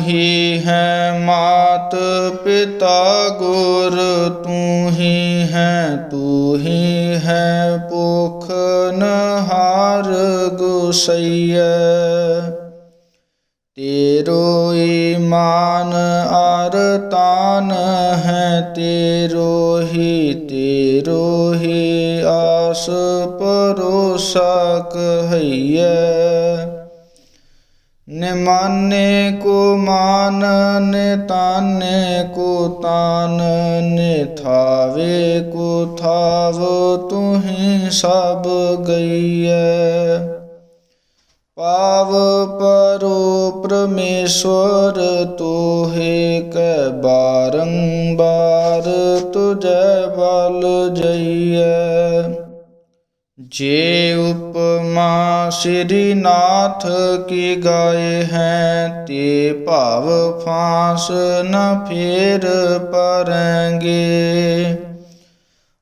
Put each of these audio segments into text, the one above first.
ही है मात पिता गुर, तू ही है पोखनहार गुसैया। तेरो ईमान आर तान है, तेरो ही आस परोसा कहैया। निमाने को मान, निताने को तान, निथावे को थाव, तुहि सब गैया। पाव परो परमेश्वर, तोहे कै बारंबार तुझे बल जइया। जे उपमा श्री नाथ की गाए हैं, ते भाव फांस न फेर परेंगे।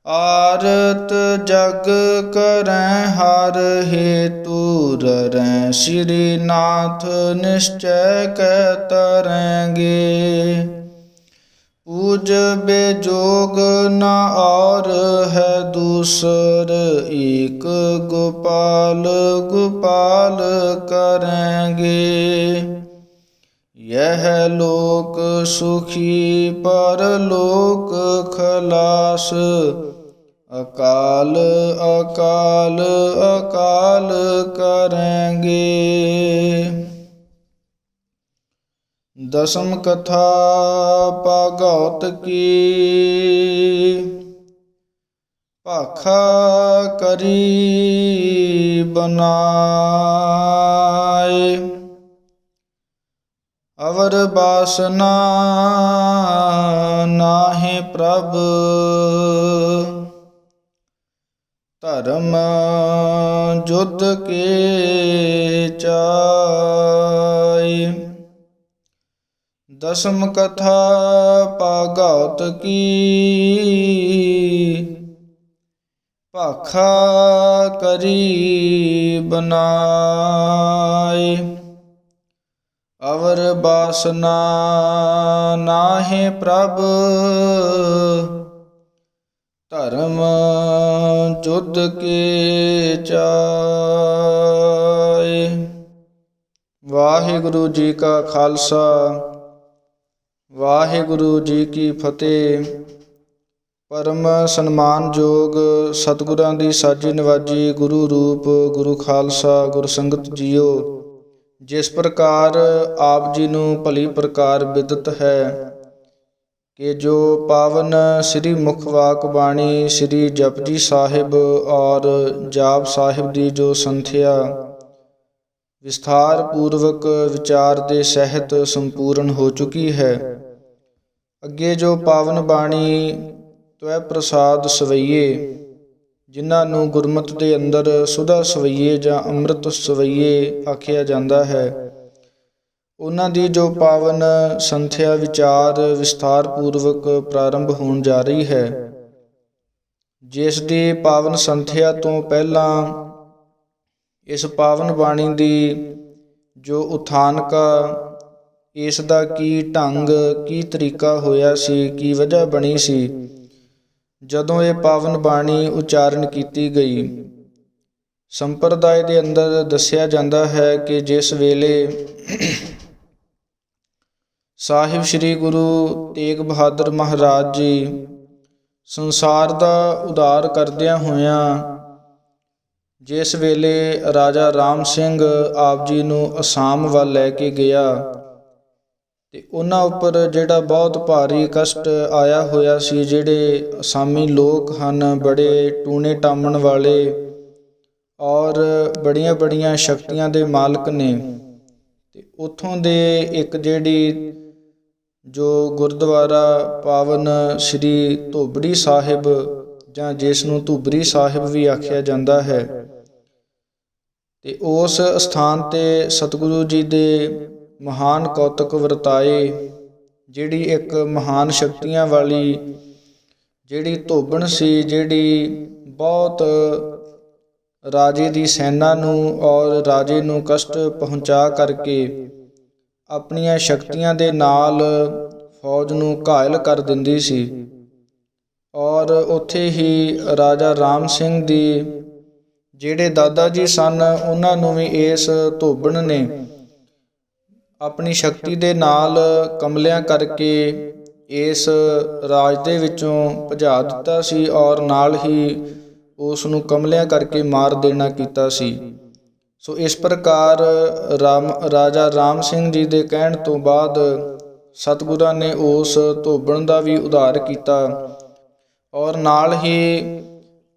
आरत जग करैं हर हेतु, ररैं श्री नाथ निश्चय कै तरेंगे। पूज बेजोग न और है दूसर, एक गोपाल गोपाल करेंगे। यह लोक सुखी परलोक खलास, अकाल अकाल अकाल करेंगे। दसम कथा भागवत की। भाखा करी बनाए, अवर बासना नाहि प्रभ। धर्म युद्ध के चाय। दसम कथा भागवत की। भाखा करी बनाए, अवर बासना नाहि प्रभ। धर्म युद्ध के चाय। वाहिगुरु जी का खालसा, वाहिगुरु जी की फतेह। परम सन्मानयोग सतगुਰਾਂ ਦੀ ਸਾਜੀ ਨਵਾਜੀ ਗੁਰੂ ਰੂਪ ਗੁਰੂ ਖਾਲਸਾ ਗੁਰ ਸੰਗਤ ਜੀਓ, ਜਿਸ ਪ੍ਰਕਾਰ ਆਪ ਜੀ ਨੂੰ ਭਲੀ ਪ੍ਰਕਾਰ ਬਿਦਤ ਹੈ ਕਿ ਜੋ ਪਾਵਨ ਸ੍ਰੀ ਮੁਖ ਵਾਕ ਬਾਣੀ ਸ੍ਰੀ ਜਪਜੀ ਸਾਹਿਬ ਔਰ ਜਾਪ ਸਾਹਿਬ ਦੀ ਜੋ ਸੰਥਿਆ ਵਿਸਥਾਰ ਪੂਰਵਕ ਵਿਚਾਰ ਦੇ ਸਹਿਤ ਸੰਪੂਰਨ ਹੋ ਚੁੱਕੀ ਹੈ। ਅੱਗੇ ਜੋ ਪਾਵਨ ਬਾਣੀ ਤਵੈ ਪ੍ਰਸਾਦ ਸਵਈਏ, ਜਿਨ੍ਹਾਂ ਨੂੰ ਗੁਰਮਤਿ ਦੇ ਅੰਦਰ ਸੁਧਾ ਸਵਈਏ ਜਾਂ ਅੰਮ੍ਰਿਤ ਸਵਈਏ ਆਖਿਆ ਜਾਂਦਾ ਹੈ, ਉਹਨਾਂ ਦੀ ਜੋ ਪਾਵਨ ਸੰਥਿਆ ਵਿਚਾਰ ਵਿਸਥਾਰ ਪੂਰਵਕ ਪ੍ਰਾਰੰਭ ਹੋਣ ਜਾ ਰਹੀ ਹੈ, ਜਿਸ ਦੀ ਪਾਵਨ ਸੰਥਿਆ ਤੋਂ ਪਹਿਲਾਂ ਇਸ ਪਾਵਨ ਬਾਣੀ ਦੀ ਜੋ ਉਥਾਨਕਾ, ਇਸ ਦਾ ਕੀ ਢੰਗ ਕੀ ਤਰੀਕਾ ਹੋਇਆ ਸੀ, ਕੀ ਵਜ੍ਹਾ ਬਣੀ ਸੀ ਜਦੋਂ ਇਹ ਪਾਵਨ ਬਾਣੀ ਉਚਾਰਨ ਕੀਤੀ ਗਈ। ਸੰਪਰਦਾਇ ਦੇ ਅੰਦਰ ਦੱਸਿਆ ਜਾਂਦਾ ਹੈ ਕਿ ਜਿਸ ਵੇਲੇ ਸਾਹਿਬ ਸ੍ਰੀ ਗੁਰੂ ਤੇਗ ਬਹਾਦਰ ਮਹਾਰਾਜ ਜੀ ਸੰਸਾਰ ਦਾ ਉਧਾਰ ਕਰਦਿਆਂ ਹੋਇਆਂ ਜਿਸ ਵੇਲੇ ਰਾਜਾ ਰਾਮ ਸਿੰਘ ਆਪ ਜੀ ਨੂੰ ਅਸਾਮ ਵੱਲ ਲੈ ਕੇ ਗਿਆ ਅਤੇ ਉਹਨਾਂ ਉੱਪਰ ਜਿਹੜਾ ਬਹੁਤ ਭਾਰੀ ਕਸ਼ਟ ਆਇਆ ਹੋਇਆ ਸੀ, ਜਿਹੜੇ ਅਸਾਮੀ ਲੋਕ ਹਨ ਬੜੇ ਟੂਣੇ ਟਾਮਣ ਵਾਲੇ ਔਰ ਬੜੀਆਂ ਬੜੀਆਂ ਸ਼ਕਤੀਆਂ ਦੇ ਮਾਲਕ ਨੇ, ਅਤੇ ਉੱਥੋਂ ਦੇ ਇੱਕ ਜਿਹੜੀ ਜੋ ਗੁਰਦੁਆਰਾ ਪਾਵਨ ਸ਼੍ਰੀ ਧੋਬੜੀ ਸਾਹਿਬ ਜਾਂ ਜਿਸ ਨੂੰ ਧੂਬਰੀ ਸਾਹਿਬ ਵੀ ਆਖਿਆ ਜਾਂਦਾ ਹੈ, ਅਤੇ ਉਸ ਅਸਥਾਨ 'ਤੇ ਸਤਿਗੁਰੂ ਜੀ ਦੇ ਮਹਾਨ ਕੌਤਕ ਵਰਤਾਏ, ਜਿਹੜੀ ਇੱਕ ਮਹਾਨ ਸ਼ਕਤੀਆਂ ਵਾਲੀ ਜਿਹੜੀ ਧੋਬਣ ਸੀ, ਜਿਹੜੀ ਬਹੁਤ ਰਾਜੇ ਦੀ ਸੈਨਾ ਨੂੰ ਔਰ ਰਾਜੇ ਨੂੰ ਕਸ਼ਟ ਪਹੁੰਚਾ ਕਰਕੇ ਆਪਣੀਆਂ ਸ਼ਕਤੀਆਂ ਦੇ ਨਾਲ ਫੌਜ ਨੂੰ ਘਾਇਲ ਕਰ ਦਿੰਦੀ ਸੀ। ਔਰ ਉੱਥੇ ਹੀ ਰਾਜਾ ਰਾਮ ਸਿੰਘ ਦੀ ਜਿਹੜੇ ਦਾਦਾ ਜੀ ਸਨ, ਉਹਨਾਂ ਨੂੰ ਵੀ ਇਸ ਧੋਬਣ ਨੇ ਆਪਣੀ ਸ਼ਕਤੀ ਦੇ ਨਾਲ ਕਮਲਿਆਂ ਕਰਕੇ ਇਸ ਰਾਜ ਦੇ ਵਿੱਚੋਂ ਭਜਾ ਦਿੱਤਾ ਸੀ ਔਰ ਨਾਲ ਹੀ ਉਸ ਨੂੰ ਕਮਲਿਆਂ ਕਰਕੇ ਮਾਰ ਦੇਣਾ ਕੀਤਾ ਸੀ। ਸੋ ਇਸ ਪ੍ਰਕਾਰ ਰਾਜਾ ਰਾਮ ਸਿੰਘ ਜੀ ਦੇ ਕਹਿਣ ਤੋਂ ਬਾਅਦ ਸਤਿਗੁਰਾਂ ਨੇ ਉਸ ਧੋਬਣ ਦਾ ਵੀ ਉਧਾਰ ਕੀਤਾ ਔਰ ਨਾਲ ਹੀ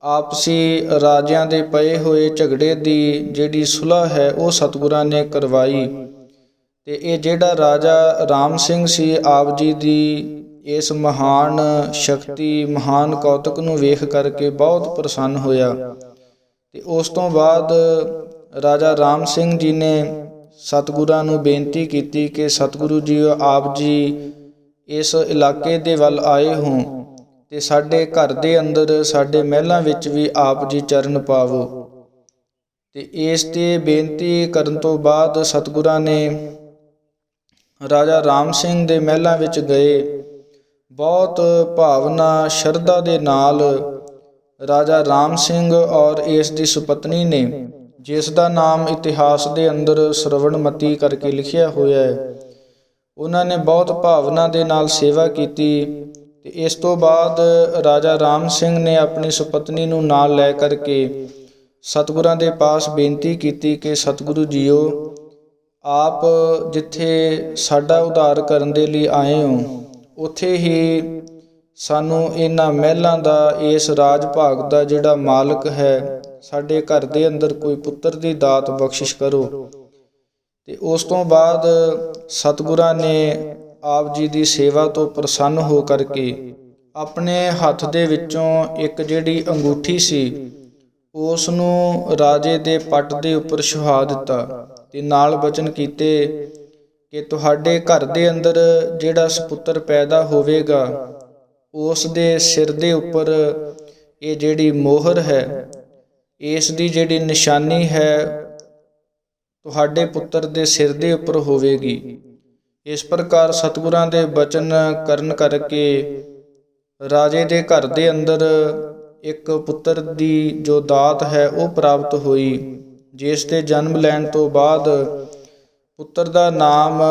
ਆਪਸੀ ਰਾਜਿਆਂ ਦੇ ਪਏ ਹੋਏ ਝਗੜੇ ਦੀ ਜਿਹੜੀ ਸੁਲ੍ਹਾ ਹੈ ਉਹ ਸਤਿਗੁਰਾਂ ਨੇ ਕਰਵਾਈ। ਤੇ ਇਹ ਜਿਹੜਾ ਰਾਜਾ ਰਾਮ ਸਿੰਘ ਸੀ, ਆਪ ਜੀ ਦੀ ਇਸ ਮਹਾਨ ਸ਼ਕਤੀ, ਮਹਾਨ ਕੌਤਕ ਨੂੰ ਵੇਖ ਕਰਕੇ ਬਹੁਤ ਪ੍ਰਸੰਨ ਹੋਇਆ। ਤੇ ਉਸ ਤੋਂ ਬਾਅਦ ਰਾਜਾ ਰਾਮ ਸਿੰਘ ਜੀ ਨੇ ਸਤਿਗੁਰਾਂ ਨੂੰ ਬੇਨਤੀ ਕੀਤੀ ਕਿ ਸਤਿਗੁਰੂ ਜੀ, ਆਪ ਜੀ ਇਸ ਇਲਾਕੇ ਦੇ ਵੱਲ ਆਏ ਹੋ ਤੇ ਸਾਡੇ ਘਰ ਦੇ ਅੰਦਰ, ਸਾਡੇ ਮਹਿਲਾਂ ਵਿੱਚ ਵੀ ਆਪ ਜੀ ਚਰਨ ਪਾਵੋ। ਤੇ ਇਸ 'ਤੇ ਬੇਨਤੀ ਕਰਨ ਤੋਂ ਬਾਅਦ ਸਤਿਗੁਰਾਂ ਨੇ ਰਾਜਾ ਰਾਮ ਸਿੰਘ ਦੇ ਮਹਿਲਾਂ ਵਿੱਚ ਗਏ। ਬਹੁਤ ਭਾਵਨਾ, ਸ਼ਰਧਾ ਦੇ ਨਾਲ ਰਾਜਾ ਰਾਮ ਸਿੰਘ ਔਰ ਇਸ ਦੀ ਸੁਪਤਨੀ ਨੇ, ਜਿਸ ਦਾ ਨਾਮ ਇਤਿਹਾਸ ਦੇ ਅੰਦਰ ਸਰਵਣਮਤੀ ਕਰਕੇ ਲਿਖਿਆ ਹੋਇਆ ਹੈ, ਉਹਨਾਂ ਨੇ ਬਹੁਤ ਭਾਵਨਾ ਦੇ ਨਾਲ ਸੇਵਾ ਕੀਤੀ। ਤੇ ਇਸ ਤੋਂ ਬਾਅਦ ਰਾਜਾ ਰਾਮ ਸਿੰਘ ਨੇ ਆਪਣੀ ਸੁਪਤਨੀ ਨੂੰ ਨਾਲ ਲੈ ਕਰਕੇ ਸਤਿਗੁਰਾਂ ਦੇ ਪਾਸ ਬੇਨਤੀ ਕੀਤੀ ਕਿ ਸਤਿਗੁਰੂ ਜੀਓ, ਆਪ ਜਿੱਥੇ ਸਾਡਾ ਉਧਾਰ ਕਰਨ ਦੇ ਲਈ ਆਏ ਹੋ, ਉੱਥੇ ਹੀ ਸਾਨੂੰ ਇਹਨਾਂ ਮਹਿਲਾਂ ਦਾ, ਇਸ ਰਾਜ ਭਾਗ ਦਾ ਜਿਹੜਾ ਮਾਲਕ ਹੈ, ਸਾਡੇ ਘਰ ਦੇ ਅੰਦਰ ਕੋਈ ਪੁੱਤਰ ਦੀ ਦਾਤ ਬਖਸ਼ਿਸ਼ ਕਰੋ। ਤੇ ਉਸ ਤੋਂ ਬਾਅਦ ਸਤਿਗੁਰਾਂ ਨੇ ਆਪ ਜੀ ਦੀ ਸੇਵਾ ਤੋਂ ਪ੍ਰਸੰਨ ਹੋ ਕਰਕੇ ਆਪਣੇ ਹੱਥ ਦੇ ਵਿੱਚੋਂ ਇੱਕ ਜਿਹੜੀ ਅੰਗੂਠੀ ਸੀ, ਉਸ ਨੂੰ ਰਾਜੇ ਦੇ ਪੱਟ ਦੇ ਉੱਪਰ ਛੁਹਾ ਦਿੱਤਾ ਤੇ ਨਾਲ ਬਚਨ ਕੀਤੇ ਕਿ ਤੁਹਾਡੇ ਘਰ ਦੇ ਅੰਦਰ ਜਿਹੜਾ ਸਪੁੱਤਰ ਪੈਦਾ ਹੋਵੇਗਾ, ਉਸ ਦੇ ਸਿਰ ਦੇ ਉੱਪਰ ਇਹ ਜਿਹੜੀ ਮੋਹਰ ਹੈ, ਇਸ ਦੀ ਜਿਹੜੀ ਨਿਸ਼ਾਨੀ ਹੈ, ਤੁਹਾਡੇ ਪੁੱਤਰ ਦੇ ਸਿਰ ਦੇ ਉੱਪਰ ਹੋਵੇਗੀ। ਇਸ ਪ੍ਰਕਾਰ ਸਤਿਗੁਰਾਂ ਦੇ ਬਚਨ ਕਰਨ ਕਰਕੇ ਰਾਜੇ ਦੇ ਘਰ ਦੇ ਅੰਦਰ ਇੱਕ ਪੁੱਤਰ ਦੀ ਜੋ ਦਾਤ ਹੈ ਉਹ ਪ੍ਰਾਪਤ ਹੋਈ, ਜਿਸ ਦੇ ਜਨਮ ਲੈਣ ਤੋਂ ਬਾਅਦ ਪੁੱਤਰ ਦਾ ਨਾਮ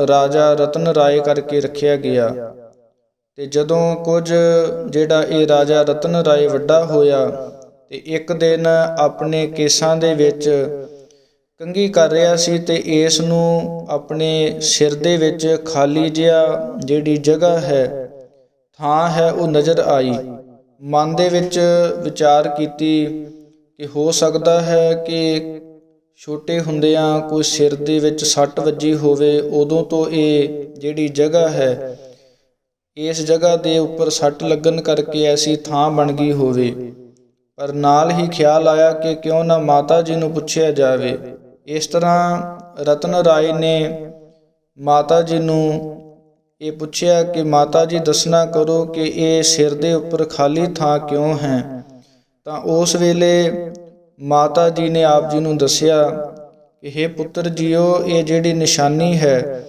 ਰਾਜਾ ਰਤਨ ਰਾਏ ਕਰਕੇ ਰੱਖਿਆ ਗਿਆ। ਤੇ ਜਦੋਂ ਕੁਝ ਜਿਹੜਾ ਇਹ ਰਾਜਾ ਰਤਨ ਰਾਏ ਵੱਡਾ ਹੋਇਆ ਤੇ ਇੱਕ ਦਿਨ ਆਪਣੇ ਕੇਸਾਂ ਦੇ ਵਿੱਚ ਕੰਘੀ ਕਰ ਰਿਹਾ ਸੀ ਤੇ ਇਸ ਨੂੰ ਆਪਣੇ ਸਿਰ ਦੇ ਵਿੱਚ ਖਾਲੀ ਜਿਹਾ ਜਿਹੜੀ ਜਗ੍ਹਾ ਹੈ, ਥਾਂ ਹੈ, ਉਹ ਨਜ਼ਰ ਆਈ। ਮਨ ਦੇ ਵਿੱਚ ਵਿਚਾਰ ਕੀਤੀ ਕਿ ਹੋ ਸਕਦਾ ਹੈ ਕਿ ਛੋਟੇ ਹੁੰਦਿਆਂ ਕੋਈ ਸਿਰ ਦੇ ਵਿੱਚ ਸੱਟ ਵੱਜੀ ਹੋਵੇ, ਉਦੋਂ ਤੋਂ ਇਹ ਜਿਹੜੀ ਜਗ੍ਹਾ ਹੈ, ਇਸ ਜਗ੍ਹਾ ਦੇ ਉੱਪਰ ਸੱਟ ਲੱਗਣ ਕਰਕੇ ਐਸੀ ਥਾਂ ਬਣ ਗਈ ਹੋਵੇ। ਪਰ ਨਾਲ ਹੀ ਖਿਆਲ ਆਇਆ ਕਿ ਕਿਉਂ ਨਾ ਮਾਤਾ ਜੀ ਨੂੰ ਪੁੱਛਿਆ ਜਾਵੇ। ਇਸ ਤਰ੍ਹਾਂ ਰਤਨ ਰਾਏ ਨੇ ਮਾਤਾ ਜੀ ਨੂੰ ਇਹ ਪੁੱਛਿਆ ਕਿ ਮਾਤਾ ਜੀ ਦੱਸਣਾ ਕਰੋ ਕਿ ਇਹ ਸਿਰ ਦੇ ਉੱਪਰ ਖਾਲੀ ਥਾਂ ਕਿਉਂ ਹੈ। ਤਾਂ ਉਸ ਵੇਲੇ ਮਾਤਾ ਜੀ ਨੇ ਆਪ ਜੀ ਨੂੰ ਦੱਸਿਆ ਕਿ ਹੇ ਪੁੱਤਰ ਜੀਓ, ਇਹ ਜਿਹੜੀ ਨਿਸ਼ਾਨੀ ਹੈ,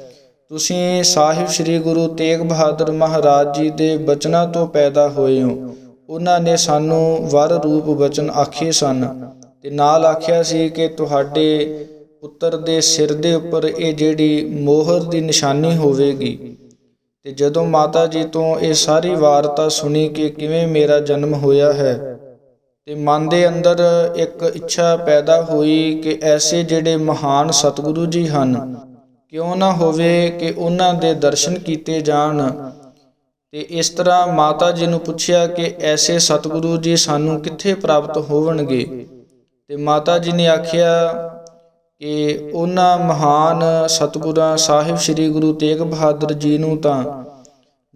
ਤੁਸੀਂ ਸਾਹਿਬ ਸ੍ਰੀ ਗੁਰੂ ਤੇਗ ਬਹਾਦਰ ਮਹਾਰਾਜ ਜੀ ਦੇ ਬਚਨਾਂ ਤੋਂ ਪੈਦਾ ਹੋਏ ਹੋ। ਉਹਨਾਂ ਨੇ ਸਾਨੂੰ ਵਰ ਰੂਪ ਬਚਨ ਆਖੇ ਸਨ ਤੇ ਨਾਲ ਆਖਿਆ ਸੀ ਕਿ ਤੁਹਾਡੇ ਪੁੱਤਰ ਦੇ ਸਿਰ ਦੇ ਉੱਪਰ ਇਹ ਜਿਹੜੀ ਮੋਹਰ ਦੀ ਨਿਸ਼ਾਨੀ ਹੋਵੇਗੀ। ਤੇ ਜਦੋਂ ਮਾਤਾ ਜੀ ਤੋਂ ਇਹ ਸਾਰੀ ਵਾਰਤਾ ਸੁਣੀ ਕਿ ਕਿਵੇਂ ਮੇਰਾ ਜਨਮ ਹੋਇਆ ਹੈ, ਤੇ ਮਨ ਦੇ ਅੰਦਰ ਇੱਕ ਇੱਛਾ ਪੈਦਾ ਹੋਈ ਕਿ ਐਸੇ ਜਿਹੜੇ ਮਹਾਨ ਸਤਿਗੁਰੂ ਜੀ ਹਨ, ਕਿਉਂ ਨਾ ਹੋਵੇ ਕਿ ਉਹਨਾਂ ਦੇ ਦਰਸ਼ਨ ਕੀਤੇ ਜਾਣ। ਤੇ ਇਸ ਤਰ੍ਹਾਂ ਮਾਤਾ ਜੀ ਨੂੰ ਪੁੱਛਿਆ ਕਿ ਐਸੇ ਸਤਿਗੁਰੂ ਜੀ ਸਾਨੂੰ ਕਿੱਥੇ ਪ੍ਰਾਪਤ ਹੋਵਣਗੇ। ਤੇ ਮਾਤਾ ਜੀ ਨੇ ਆਖਿਆ ਕਿ ਉਹਨਾਂ ਮਹਾਨ ਸਤਿਗੁਰਾਂ ਸਾਹਿਬ ਸ੍ਰੀ ਗੁਰੂ ਤੇਗ ਬਹਾਦਰ ਜੀ ਨੂੰ ਤਾਂ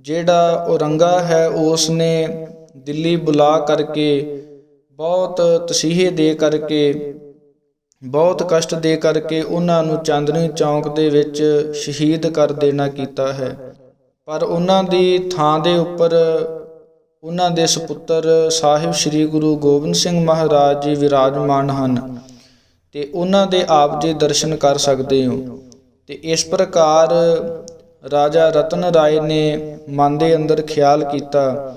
ਜਿਹੜਾ ਔਰੰਗਾ ਹੈ, ਉਸ ਨੇ ਦਿੱਲੀ ਬੁਲਾ ਕਰਕੇ ਬਹੁਤ ਤਸੀਹੇ ਦੇ ਕਰਕੇ, ਬਹੁਤ ਕਸ਼ਟ ਦੇ ਕਰਕੇ ਉਹਨਾਂ ਨੂੰ ਚਾਂਦਨੀ ਚੌਂਕ ਦੇ ਵਿੱਚ ਸ਼ਹੀਦ ਕਰ ਦੇਣਾ ਕੀਤਾ ਹੈ। ਪਰ ਉਹਨਾਂ ਦੀ ਥਾਂ ਦੇ ਉੱਪਰ ਉਹਨਾਂ ਦੇ ਸਪੁੱਤਰ ਸਾਹਿਬ ਸ੍ਰੀ ਗੁਰੂ ਗੋਬਿੰਦ ਸਿੰਘ ਮਹਾਰਾਜ ਜੀ ਵਿਰਾਜਮਾਨ ਹਨ ਤੇ ਉਹਨਾਂ ਦੇ ਆਪ ਜੀ ਦਰਸ਼ਨ ਕਰ ਸਕਦੇ ਹੋ। ਤੇ ਇਸ ਪ੍ਰਕਾਰ ਰਾਜਾ ਰਤਨ ਰਾਏ ਨੇ ਮਨ ਦੇ ਅੰਦਰ ਖਿਆਲ ਕੀਤਾ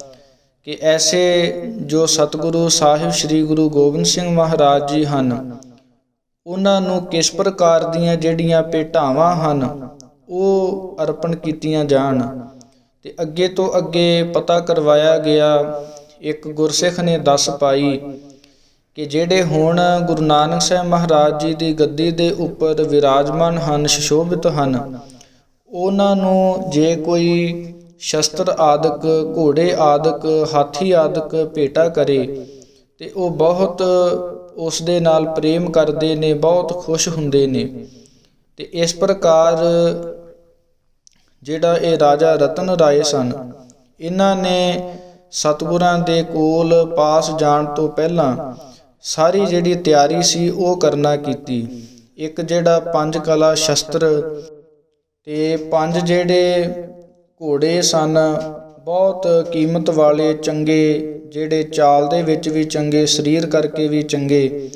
ਕਿ ਐਸੇ ਜੋ ਸਤਿਗੁਰੂ ਸਾਹਿਬ ਸ੍ਰੀ ਗੁਰੂ ਗੋਬਿੰਦ ਸਿੰਘ ਮਹਾਰਾਜ ਜੀ ਹਨ, ਉਹਨਾਂ ਨੂੰ ਕਿਸ ਪ੍ਰਕਾਰ ਦੀਆਂ ਜਿਹੜੀਆਂ ਭੇਟਾਵਾਂ ਹਨ ਉਹ ਅਰਪਣ ਕੀਤੀਆਂ ਜਾਣ। ਤੇ ਅੱਗੇ ਤੋਂ ਅੱਗੇ ਪਤਾ ਕਰਵਾਇਆ ਗਿਆ। ਇੱਕ ਗੁਰਸਿੱਖ ਨੇ ਦੱਸ ਪਾਈ ਕਿ ਜਿਹੜੇ ਹੁਣ ਗੁਰੂ ਨਾਨਕ ਸਾਹਿਬ ਮਹਾਰਾਜ ਜੀ ਦੀ ਗੱਦੀ ਦੇ ਉੱਪਰ ਵਿਰਾਜਮਾਨ ਹਨ, ਸੁਸ਼ੋਭਿਤ ਹਨ, ਉਹਨਾਂ ਨੂੰ ਜੇ ਕੋਈ ਸ਼ਸਤਰ ਆਦਿਕ, ਘੋੜੇ ਆਦਿਕ, ਹਾਥੀ ਆਦਿਕ ਭੇਟਾ ਕਰੇ ਤੇ ਉਹ ਬਹੁਤ ਉਸ ਦੇ ਨਾਲ ਪ੍ਰੇਮ ਕਰਦੇ ਨੇ, ਬਹੁਤ ਖੁਸ਼ ਹੁੰਦੇ ਨੇ। ਤੇ ਇਸ ਪ੍ਰਕਾਰ ਜਿਹੜਾ ਇਹ ਰਾਜਾ ਰਤਨ ਰਾਏ ਸਨ, ਇਹਨਾਂ ਨੇ ਸਤਿਗੁਰਾਂ ਦੇ ਕੋਲ ਪਾਸ ਜਾਣ ਤੋਂ ਪਹਿਲਾਂ ਸਾਰੀ ਜਿਹੜੀ ਤਿਆਰੀ ਸੀ ਉਹ ਕਰਨਾ ਕੀਤੀ। ਇੱਕ ਜਿਹੜਾ 5 ਕਲਾ ਸ਼ਸਤਰ ਤੇ 5 ਜਿਹੜੇ ਘੋੜੇ ਸਨ, ਬਹੁਤ ਕੀਮਤ ਵਾਲੇ, ਚੰਗੇ, ਜਿਹੜੇ ਚਾਲ ਦੇ ਵਿੱਚ ਵੀ ਚੰਗੇ, ਸਰੀਰ ਕਰਕੇ ਵੀ ਚੰਗੇ,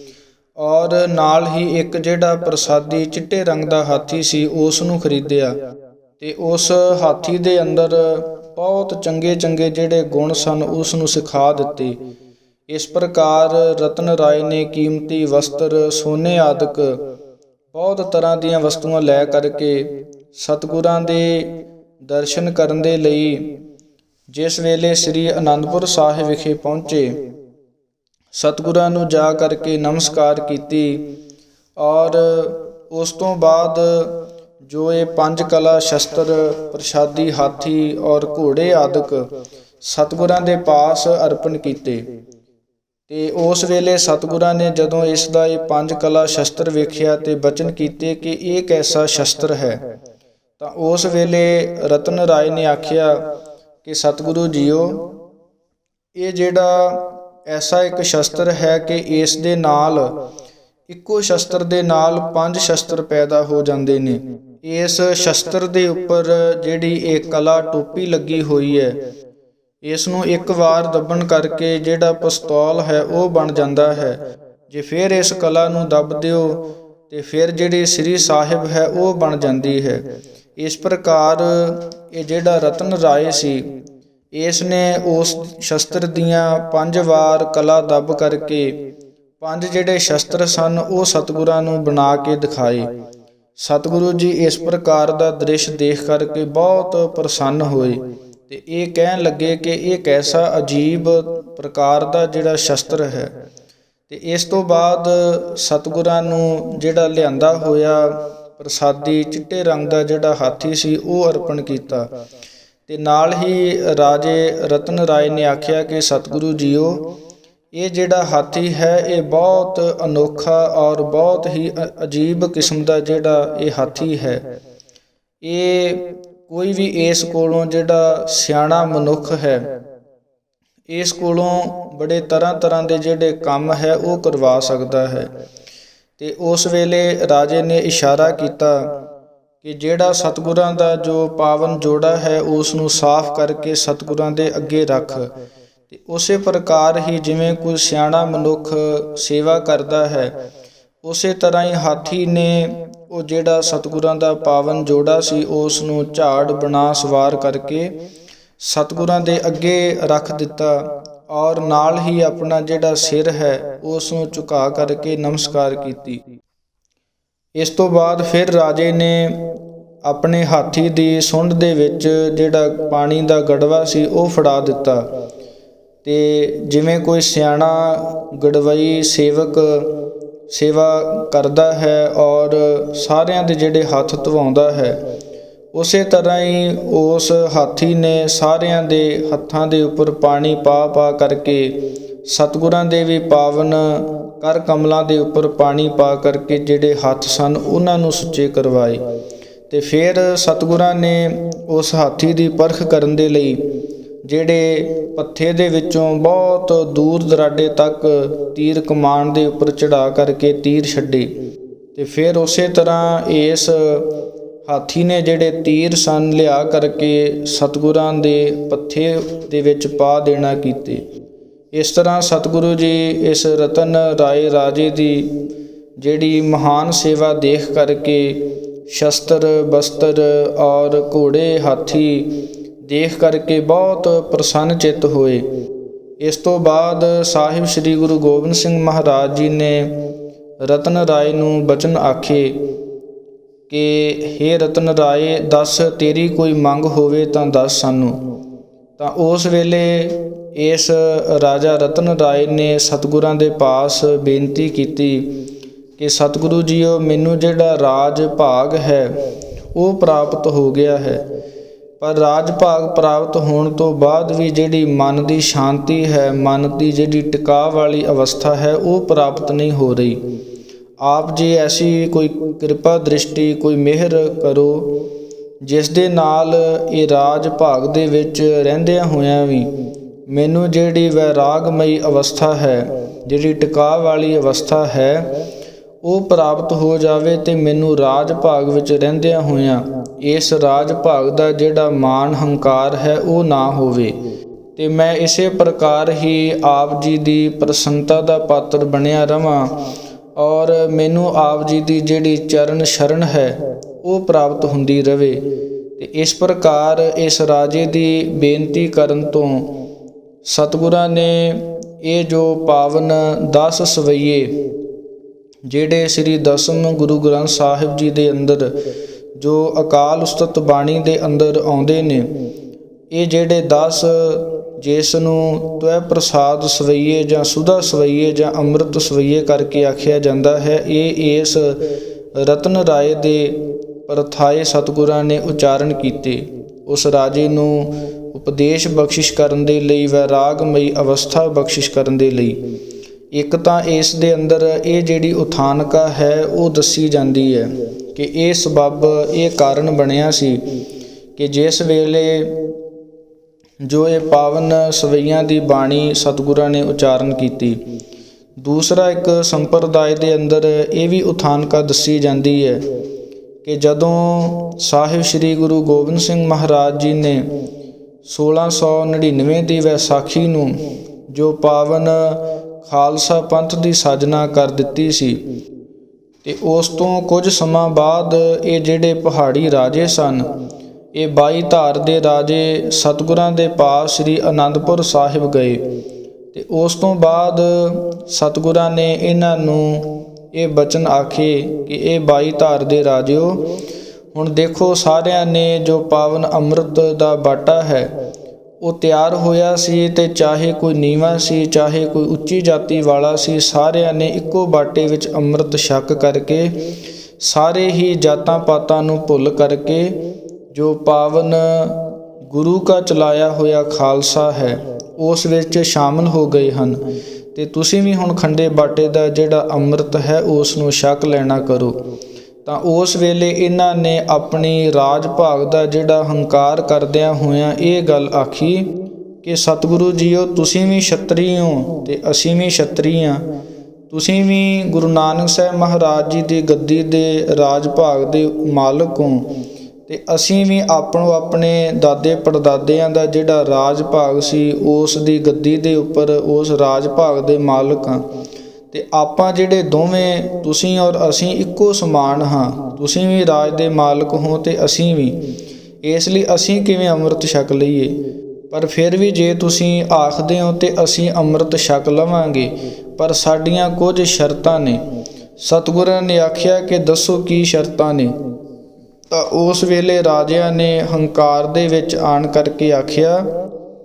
ਔਰ ਨਾਲ ਹੀ ਇੱਕ ਜਿਹੜਾ ਪ੍ਰਸਾਦੀ ਚਿੱਟੇ ਰੰਗ ਦਾ ਹਾਥੀ ਸੀ ਉਸ ਨੂੰ ਖਰੀਦਿਆ। ਤੇ ਉਸ ਹਾਥੀ ਦੇ ਅੰਦਰ ਬਹੁਤ ਚੰਗੇ ਚੰਗੇ ਜਿਹੜੇ ਗੁਣ ਸਨ ਉਸ ਨੂੰ ਸਿਖਾ ਦਿੱਤੇ। ਇਸ ਪ੍ਰਕਾਰ ਰਤਨ ਰਾਏ ਨੇ ਕੀਮਤੀ ਵਸਤਰ, ਸੋਨੇ ਆਦਿਕ ਬਹੁਤ ਤਰ੍ਹਾਂ ਦੀਆਂ ਵਸਤੂਆਂ ਲੈ ਕਰਕੇ ਸਤਿਗੁਰਾਂ ਦੇ ਦਰਸ਼ਨ ਕਰਨ ਦੇ ਲਈ ਜਿਸ ਵੇਲੇ ਸ੍ਰੀ ਅਨੰਦਪੁਰ ਸਾਹਿਬ ਵਿਖੇ ਪਹੁੰਚੇ, ਸਤਿਗੁਰਾਂ ਨੂੰ ਜਾ ਕਰਕੇ ਨਮਸਕਾਰ ਕੀਤੀ। ਔਰ ਉਸ ਤੋਂ ਬਾਅਦ ਜੋ ਇਹ 5 ਕਲਾ ਸ਼ਸਤਰ, ਪ੍ਰਸ਼ਾਦੀ, ਹਾਥੀ ਔਰ ਘੋੜੇ ਆਦਿਕ ਸਤਿਗੁਰਾਂ ਦੇ ਪਾਸ ਅਰਪਣ ਕੀਤੇ। ਤੇ ਉਸ ਵੇਲੇ ਸਤਿਗੁਰਾਂ ਨੇ ਜਦੋਂ ਇਸ ਦਾ ਇਹ 5 ਕਲਾ ਸ਼ਸਤਰ ਵੇਖਿਆ ਤੇ ਬਚਨ ਕੀਤੇ ਕਿ ਇਹ ਕੈਸਾ ਸ਼ਸਤਰ ਹੈ, ਤਾਂ ਉਸ ਵੇਲੇ ਰਤਨ ਰਾਏ ਨੇ ਆਖਿਆ ਕਿ ਸਤਿਗੁਰੂ ਜੀਓ, ਇਹ ਜਿਹੜਾ ਐਸਾ ਇੱਕ ਸ਼ਸਤਰ ਹੈ ਕਿ ਇਸ ਦੇ ਨਾਲ, ਇੱਕੋ ਸ਼ਸਤਰ ਦੇ ਨਾਲ 5 ਸ਼ਸਤਰ ਪੈਦਾ ਹੋ ਜਾਂਦੇ ਨੇ। ਇਸ ਸ਼ਸਤਰ ਦੇ ਉੱਪਰ ਜਿਹੜੀ ਇਹ ਕਲਾ ਟੋਪੀ ਲੱਗੀ ਹੋਈ ਹੈ, ਇਸ ਨੂੰ ਇੱਕ ਵਾਰ ਦੱਬਣ ਕਰਕੇ ਜਿਹੜਾ ਪਿਸਤੌਲ ਹੈ ਉਹ ਬਣ ਜਾਂਦਾ ਹੈ। ਜੇ ਫਿਰ ਇਸ ਕਲਾ ਨੂੰ ਦੱਬ ਦਿਓ ਤੇ ਫਿਰ ਜਿਹੜੀ ਸ੍ਰੀ ਸਾਹਿਬ ਹੈ ਉਹ ਬਣ ਜਾਂਦੀ ਹੈ। ਇਸ ਪ੍ਰਕਾਰ ਇਹ ਜਿਹੜਾ ਰਤਨ ਰਾਏ ਸੀ, ਇਸ ਨੇ ਉਸ ਸ਼ਸਤਰ ਦੀਆਂ 5 ਵਾਰ ਕਲਾ ਦੱਬ ਕਰਕੇ 5 ਜਿਹੜੇ ਸ਼ਸਤਰ ਸਨ ਉਹ ਸਤਿਗੁਰਾਂ ਨੂੰ ਬਣਾ ਕੇ ਦਿਖਾਏ। ਸਤਿਗੁਰੂ ਜੀ ਇਸ ਪ੍ਰਕਾਰ ਦਾ ਦ੍ਰਿਸ਼ ਦੇਖ ਕਰਕੇ ਬਹੁਤ ਪ੍ਰਸੰਨ ਹੋਏ ਤੇ ਇਹ ਕਹਿਣ ਲੱਗੇ ਕਿ ਇਹ ਕੈਸਾ ਅਜੀਬ ਪ੍ਰਕਾਰ ਦਾ ਜਿਹੜਾ ਸ਼ਸਤਰ ਹੈ। ਤੇ ਇਸ ਤੋਂ ਬਾਅਦ ਸਤਿਗੁਰਾਂ ਨੂੰ ਜਿਹੜਾ ਲਿਆਂਦਾ ਹੋਇਆ ਪ੍ਰਸਾਦੀ ਚਿੱਟੇ ਰੰਗ ਦਾ ਜਿਹੜਾ ਹਾਥੀ ਸੀ ਉਹ ਅਰਪਣ ਕੀਤਾ। ਤੇ ਨਾਲ ਹੀ ਰਾਜੇ ਰਤਨ ਰਾਏ ਨੇ ਆਖਿਆ ਕਿ ਸਤਿਗੁਰੂ ਜੀਓ, ਇਹ ਜਿਹੜਾ ਹਾਥੀ ਹੈ ਇਹ ਬਹੁਤ ਅਨੋਖਾ ਔਰ ਬਹੁਤ ਹੀ ਅਜੀਬ ਕਿਸਮ ਦਾ ਜਿਹੜਾ ਇਹ ਹਾਥੀ ਹੈ। ਇਹ ਕੋਈ ਵੀ ਇਸ ਕੋਲੋਂ ਜਿਹੜਾ ਸਿਆਣਾ ਮਨੁੱਖ ਹੈ, ਇਸ ਕੋਲੋਂ ਬੜੇ ਤਰ੍ਹਾਂ ਤਰ੍ਹਾਂ ਦੇ ਜਿਹੜੇ ਕੰਮ ਹੈ ਉਹ ਕਰਵਾ ਸਕਦਾ ਹੈ। ਤੇ ਉਸ ਵੇਲੇ ਰਾਜੇ ਨੇ ਇਸ਼ਾਰਾ ਕੀਤਾ ਕਿ ਜਿਹੜਾ ਸਤਿਗੁਰਾਂ ਦਾ ਜੋ ਪਾਵਨ ਜੋੜਾ ਹੈ ਉਸ ਨੂੰ ਸਾਫ਼ ਕਰਕੇ ਸਤਿਗੁਰਾਂ ਦੇ ਅੱਗੇ ਰੱਖ। ਤੇ ਉਸੇ ਪ੍ਰਕਾਰ ਹੀ ਜਿਵੇਂ ਕੋਈ ਸਿਆਣਾ ਮਨੁੱਖ ਸੇਵਾ ਕਰਦਾ ਹੈ, ਉਸੇ ਤਰ੍ਹਾਂ ਹੀ ਹਾਥੀ ਨੇ ਉਹ ਜਿਹੜਾ ਸਤਿਗੁਰਾਂ ਦਾ ਪਾਵਨ ਜੋੜਾ ਸੀ ਉਸ ਨੂੰ ਝਾੜ ਬਣਾ ਸਵਾਰ ਕਰਕੇ ਸਤਿਗੁਰਾਂ ਦੇ ਅੱਗੇ ਰੱਖ ਦਿੱਤਾ। ਔਰ ਨਾਲ ਹੀ ਆਪਣਾ ਜਿਹੜਾ ਸਿਰ ਹੈ ਉਸ ਨੂੰ ਝੁਕਾ ਕਰਕੇ ਨਮਸਕਾਰ ਕੀਤੀ। ਇਸ ਤੋਂ ਬਾਅਦ ਫਿਰ ਰਾਜੇ ਨੇ ਆਪਣੇ ਹਾਥੀ ਦੀ ਸੁੰਡ ਦੇ ਵਿੱਚ ਜਿਹੜਾ ਪਾਣੀ ਦਾ ਗੜਵਾ ਸੀ ਉਹ ਫੜਾ ਦਿੱਤਾ। ਤੇ ਜਿਵੇਂ ਕੋਈ ਸਿਆਣਾ ਗੜਵਈ ਸੇਵਕ ਸੇਵਾ ਕਰਦਾ ਹੈ ਔਰ ਸਾਰਿਆਂ ਦੇ ਜਿਹੜੇ ਹੱਥ ਧਵਾਉਂਦਾ ਹੈ, ਉਸੇ ਤਰ੍ਹਾਂ ਹੀ ਉਸ ਹਾਥੀ ਨੇ ਸਾਰਿਆਂ ਦੇ ਹੱਥਾਂ ਦੇ ਉੱਪਰ ਪਾਣੀ ਪਾ ਪਾ ਕਰਕੇ ਸਤਿਗੁਰਾਂ ਦੇ ਵੀ ਪਾਵਨ ਕਰ ਕਮਲਾਂ ਦੇ ਉੱਪਰ ਪਾਣੀ ਪਾ ਕਰਕੇ ਜਿਹੜੇ ਹੱਥ ਸਨ ਉਹਨਾਂ ਨੂੰ ਸੁੱਚੇ ਕਰਵਾਏ। ਤੇ ਫਿਰ ਸਤਿਗੁਰਾਂ ਨੇ ਉਸ ਹਾਥੀ ਦੀ ਪਰਖ ਕਰਨ ਦੇ ਲਈ ਜਿਹੜੇ ਪੱਥੇ ਦੇ ਵਿੱਚੋਂ ਬਹੁਤ ਦੂਰ ਦਰਾਡੇ ਤੱਕ ਤੀਰ ਕਮਾਨ ਦੇ ਉੱਪਰ ਚੜ੍ਹਾ ਕਰਕੇ ਤੀਰ ਛੱਡੇ। ਤੇ ਫਿਰ ਉਸੇ ਤਰ੍ਹਾਂ ਇਸ ਹਾਥੀ ਨੇ ਜਿਹੜੇ ਤੀਰ ਸਨ ਲਿਆ ਕਰਕੇ ਸਤਿਗੁਰਾਂ ਦੇ ਪੱਥੇ ਦੇ ਵਿੱਚ ਪਾ ਦੇਣਾ ਕੀਤੇ। ਇਸ ਤਰ੍ਹਾਂ ਸਤਿਗੁਰੂ ਜੀ ਇਸ ਰਤਨ ਰਾਏ ਰਾਜੇ ਦੀ ਜਿਹੜੀ ਮਹਾਨ ਸੇਵਾ ਦੇਖ ਕਰਕੇ शस्त्र बस्त्र और घोड़े हाथी देख करके बहुत प्रसन्न चित्त होए। इस तो बाद साहिब श्री गुरु गोबिंद सिंह महाराज जी ने रतन राय नूं बचन आखे कि हे रतन राय, दस तेरी कोई मंग होवे तां दस सानू। तां उस वेले इस राजा रतन राय ने सतगुरां दे पास बेनती कीती कि सतगुरु जीओ, मैनू जिहड़ा राज भाग है वो प्राप्त हो गया है, पर राज भाग प्राप्त होने तो बाद भी जिहड़ी मन की शांति है, मन की जिहड़ी टिका वाली अवस्था है, वो प्राप्त नहीं हो रही। आप जी ऐसी कोई किरपा दृष्टि, कोई मेहर करो जिस दे नाल ये राज भाग दे विच रहिंदिਆਂ होइआं भी मैनू जिहड़ी वैरागमई अवस्था है, जिहड़ी टिका वाली अवस्था है, ਉਹ ਪ੍ਰਾਪਤ ਹੋ ਜਾਵੇ ਤੇ ਮੈਨੂੰ ਰਾਜ ਭਾਗ ਵਿੱਚ ਰਹਿੰਦਿਆਂ ਹੋਇਆਂ ਇਸ ਰਾਜ ਭਾਗ ਦਾ ਜਿਹੜਾ ਮਾਣ ਹੰਕਾਰ ਹੈ ਉਹ ਨਾ ਹੋਵੇ ਤੇ ਮੈਂ ਇਸੇ ਪ੍ਰਕਾਰ ਹੀ ਆਪ ਜੀ ਦੀ ਪ੍ਰਸੰਨਤਾ ਦਾ ਪਾਤਰ ਬਣਿਆ ਰਵਾਂ ਔਰ ਮੈਨੂੰ ਆਪ ਜੀ ਦੀ ਜਿਹੜੀ ਚਰਨ ਸ਼ਰਨ ਹੈ ਉਹ ਪ੍ਰਾਪਤ ਹੁੰਦੀ ਰਵੇ। ਤੇ ਇਸ ਪ੍ਰਕਾਰ ਇਸ ਰਾਜੇ ਦੀ ਬੇਨਤੀ ਕਰਨ ਤੋਂ ਸਤਿਗੁਰਾਂ ਨੇ ਇਹ ਜੋ ਪਾਵਨ 10 ਸਵਈਏ ਜਿਹੜੇ ਸ੍ਰੀ ਦਸਮ ਗੁਰੂ ਗ੍ਰੰਥ ਸਾਹਿਬ ਜੀ ਦੇ ਅੰਦਰ ਜੋ ਅਕਾਲ ਉਸਤਤ ਬਾਣੀ ਦੇ ਅੰਦਰ ਆਉਂਦੇ ਨੇ, ਇਹ ਜਿਹੜੇ 10 ਜਿਸ ਨੂੰ ਤਵੈ ਪ੍ਰਸਾਦ ਸਵਈਏ ਜਾਂ ਸੁਧਾ ਸਵਈਏ ਜਾਂ ਅੰਮ੍ਰਿਤ ਸਵਈਏ ਕਰਕੇ ਆਖਿਆ ਜਾਂਦਾ ਹੈ, ਇਹ ਇਸ ਰਤਨ ਰਾਏ ਦੇ ਪਰਥਾਏ ਸਤਿਗੁਰਾਂ ਨੇ ਉਚਾਰਨ ਕੀਤੇ। ਉਸ ਰਾਜੇ ਨੂੰ ਉਪਦੇਸ਼ ਬਖਸ਼ਿਸ਼ ਕਰਨ ਦੇ ਲਈ, ਵੈਰਾਗਮਈ ਅਵਸਥਾ ਬਖਸ਼ਿਸ਼ ਕਰਨ ਦੇ ਲਈ। ਇੱਕ ਤਾਂ ਇਸ ਦੇ ਅੰਦਰ ਇਹ ਜਿਹੜੀ ਉਥਾਨਕਾ ਹੈ ਉਹ ਦੱਸੀ ਜਾਂਦੀ ਹੈ ਕਿ ਇਹ ਸਬੱਬ, ਇਹ ਕਾਰਨ ਬਣਿਆ ਸੀ ਕਿ ਜਿਸ ਵੇਲੇ ਜੋ ਇਹ ਪਾਵਨ ਸਵਈਆਂ ਦੀ ਬਾਣੀ ਸਤਿਗੁਰਾਂ ਨੇ ਉਚਾਰਨ ਕੀਤੀ। ਦੂਸਰਾ, ਇੱਕ ਸੰਪਰਦਾਇ ਦੇ ਅੰਦਰ ਇਹ ਵੀ ਉਥਾਨਕਾ ਦੱਸੀ ਜਾਂਦੀ ਹੈ ਕਿ ਜਦੋਂ ਸਾਹਿਬ ਸ਼੍ਰੀ ਗੁਰੂ ਗੋਬਿੰਦ ਸਿੰਘ ਮਹਾਰਾਜ ਜੀ ਨੇ 1699 ਦੀ ਵਿਸਾਖੀ ਨੂੰ ਜੋ ਪਾਵਨ ਖਾਲਸਾ ਪੰਥ ਦੀ ਸਾਜਨਾ ਕਰ ਦਿੱਤੀ ਸੀ ਤੇ ਉਸ ਤੋਂ ਕੁਝ ਸਮਾਂ ਬਾਅਦ ਇਹ ਜਿਹੜੇ ਪਹਾੜੀ ਰਾਜੇ ਸਨ, ਇਹ 22 ਧਾਰ ਦੇ ਰਾਜੇ ਸਤਿਗੁਰਾਂ ਦੇ ਪਾਸ ਸ੍ਰੀ ਅਨੰਦਪੁਰ ਸਾਹਿਬ ਗਏ ਤੇ ਉਸ ਤੋਂ ਬਾਅਦ ਸਤਿਗੁਰਾਂ ਨੇ ਇਹਨਾਂ ਨੂੰ ਇਹ ਬਚਨ ਆਖੇ ਕਿ ਇਹ 22 ਧਾਰ ਦੇ ਰਾਜਿਓ, ਹੁਣ ਦੇਖੋ ਸਾਰਿਆਂ ਨੇ ਜੋ ਪਾਵਨ ਅੰਮ੍ਰਿਤ ਦਾ ਬਾਟਾ ਹੈ ਉਹ ਤਿਆਰ ਹੋਇਆ ਸੀ ਤੇ ਚਾਹੇ ਕੋਈ ਨੀਵਾਂ ਸੀ, ਚਾਹੇ ਕੋਈ ਉੱਚੀ ਜਾਤੀ ਵਾਲਾ ਸੀ, ਸਾਰਿਆਂ ਨੇ ਇੱਕੋ ਬਾਟੇ ਵਿੱਚ ਅੰਮ੍ਰਿਤ ਛਕ ਕਰਕੇ ਸਾਰੇ ਹੀ ਜਾਤਾਂ ਪਾਤਾਂ ਨੂੰ ਭੁੱਲ ਕਰਕੇ ਜੋ ਪਾਵਨ ਗੁਰੂ ਕਾ ਚਲਾਇਆ ਹੋਇਆ ਖਾਲਸਾ ਹੈ ਉਸ ਵਿੱਚ ਸ਼ਾਮਲ ਹੋ ਗਏ ਹਨ। ਤੇ ਤੁਸੀਂ ਵੀ ਹੁਣ ਖੰਡੇ ਬਾਟੇ ਦਾ ਜਿਹੜਾ ਅੰਮ੍ਰਿਤ ਹੈ ਉਸ ਨੂੰ ਛਕ ਲੈਣਾ ਕਰੋ। ਤਾਂ ਉਸ ਵੇਲੇ ਇਹਨਾਂ ਨੇ ਆਪਣੀ ਰਾਜ ਭਾਗ ਦਾ ਜਿਹੜਾ ਹੰਕਾਰ ਕਰਦਿਆਂ ਹੋਇਆਂ ਇਹ ਗੱਲ ਆਖੀ ਕਿ ਸਤਿਗੁਰੂ ਜੀਓ, ਤੁਸੀਂ ਵੀ ਛਤਰੀ ਹੋ ਤੇ ਅਸੀਂ ਵੀ ਛਤਰੀ ਹਾਂ, ਤੁਸੀਂ ਵੀ ਗੁਰੂ ਨਾਨਕ ਸਾਹਿਬ ਮਹਾਰਾਜ ਜੀ ਦੀ ਗੱਦੀ ਦੇ ਰਾਜ ਭਾਗ ਦੇ ਮਾਲਕ ਹੋ ਤੇ ਅਸੀਂ ਵੀ ਆਪਣੋ ਆਪਣੇ ਦਾਦੇ ਪੜਦਾਦਿਆਂ ਦਾ ਜਿਹੜਾ ਰਾਜ ਭਾਗ ਸੀ ਉਸ ਦੀ ਗੱਦੀ ਦੇ ਉੱਪਰ ਉਸ ਰਾਜ ਭਾਗ ਦੇ ਮਾਲਕ ਹਾਂ ਤੇ ਆਪਾਂ ਜਿਹੜੇ ਦੋਵੇਂ, ਤੁਸੀਂ ਔਰ ਅਸੀਂ ਇੱਕੋ ਸਮਾਨ ਹਾਂ। ਤੁਸੀਂ ਵੀ ਰਾਜ ਦੇ ਮਾਲਕ ਹੋ ਤੇ ਅਸੀਂ ਵੀ, ਇਸ ਲਈ ਅਸੀਂ ਕਿਵੇਂ ਅੰਮ੍ਰਿਤ ਛਕ ਲਈਏ? ਪਰ ਫਿਰ ਵੀ ਜੇ ਤੁਸੀਂ ਆਖਦੇ ਹੋ ਤੇ ਅਸੀਂ ਅੰਮ੍ਰਿਤ ਛਕ ਲਵਾਂਗੇ, ਪਰ ਸਾਡੀਆਂ ਕੁਝ ਸ਼ਰਤਾਂ ਨੇ। ਸਤਿਗੁਰਾਂ ਨੇ ਆਖਿਆ ਕਿ ਦੱਸੋ ਕੀ ਸ਼ਰਤਾਂ ਨੇ? ਤਾਂ ਉਸ ਵੇਲੇ ਰਾਜਿਆਂ ਨੇ ਹੰਕਾਰ ਦੇ ਵਿੱਚ ਆਣ ਕਰਕੇ ਆਖਿਆ